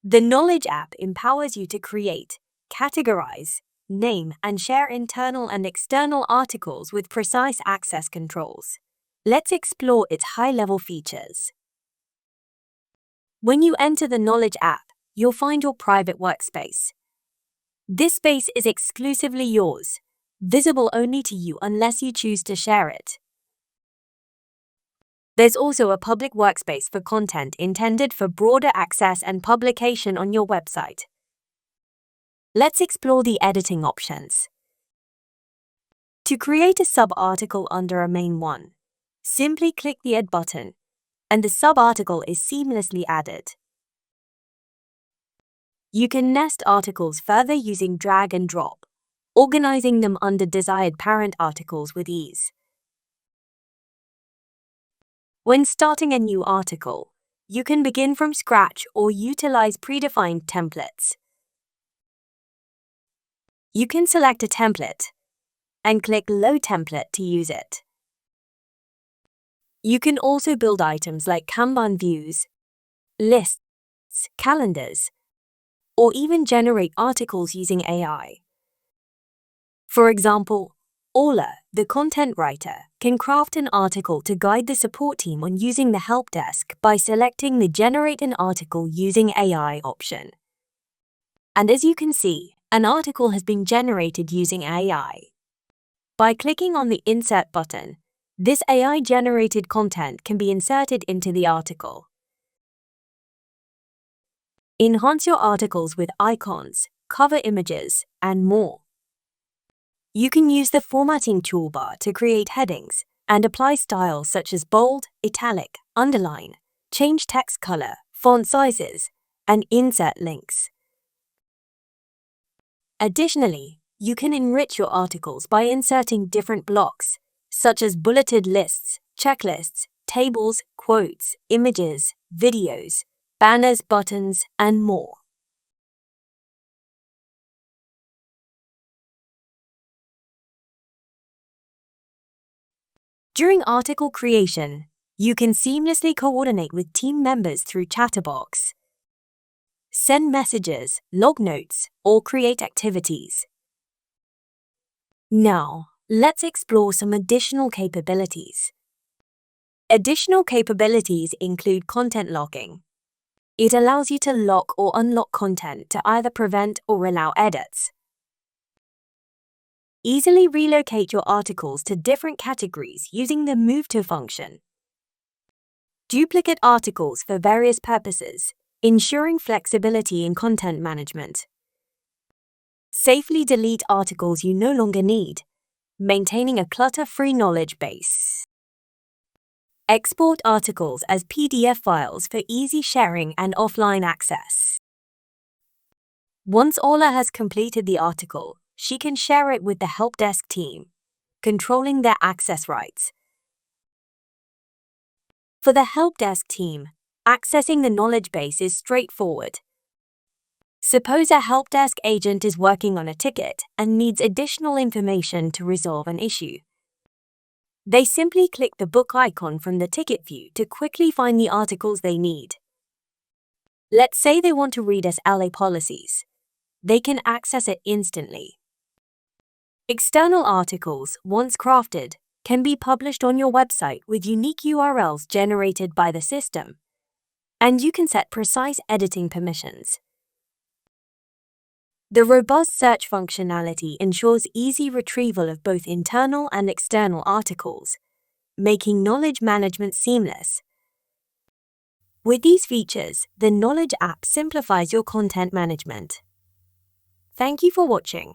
The Knowledge app empowers you to create, categorize, name, and share internal and external articles with precise access controls. Let's explore its high-level features. When you enter the Knowledge app, you'll find your private workspace. This space is exclusively yours, visible only to you unless you choose to share it. There's also a public workspace for content intended for broader access and publication on your website. Let's explore the editing options. To create a sub-article under a main one, simply click the Add button, and the sub-article is seamlessly added. You can nest articles further using drag and drop, organizing them under desired parent articles with ease. When starting a new article, you can begin from scratch or utilize predefined templates. You can select a template and click Load Template to use it. You can also build items like Kanban views, lists, calendars, or even generate articles using AI. For example, Ola, the content writer, can craft an article to guide the support team on using the help desk by selecting the Generate an Article using AI option. And as you can see, an article has been generated using AI. By clicking on the Insert button, this AI-generated content can be inserted into the article. Enhance your articles with icons, cover images, and more. You can use the formatting toolbar to create headings and apply styles such as bold, italic, underline, change text color, font sizes, and insert links. Additionally, you can enrich your articles by inserting different blocks, such as bulleted lists, checklists, tables, quotes, images, videos, banners, buttons, and more. During article creation, you can seamlessly coordinate with team members through Chatterbox, send messages, log notes, or create activities. Now, let's explore some additional capabilities. Additional capabilities include content logging. It allows you to lock or unlock content to either prevent or allow edits. Easily relocate your articles to different categories using the Move To function. Duplicate articles for various purposes, ensuring flexibility in content management. Safely delete articles you no longer need, maintaining a clutter-free knowledge base. Export articles as PDF files for easy sharing and offline access. Once Ola has completed the article, she can share it with the help desk team, controlling their access rights. For the help desk team, accessing the knowledge base is straightforward. Suppose a help desk agent is working on a ticket and needs additional information to resolve an issue. They simply click the book icon from the ticket view to quickly find the articles they need. Let's say they want to read SLA policies. They can access it instantly. External articles, once crafted, can be published on your website with unique URLs generated by the system, and you can set precise editing permissions. The robust search functionality ensures easy retrieval of both internal and external articles, making knowledge management seamless. With these features, the Knowledge app simplifies your content management. Thank you for watching.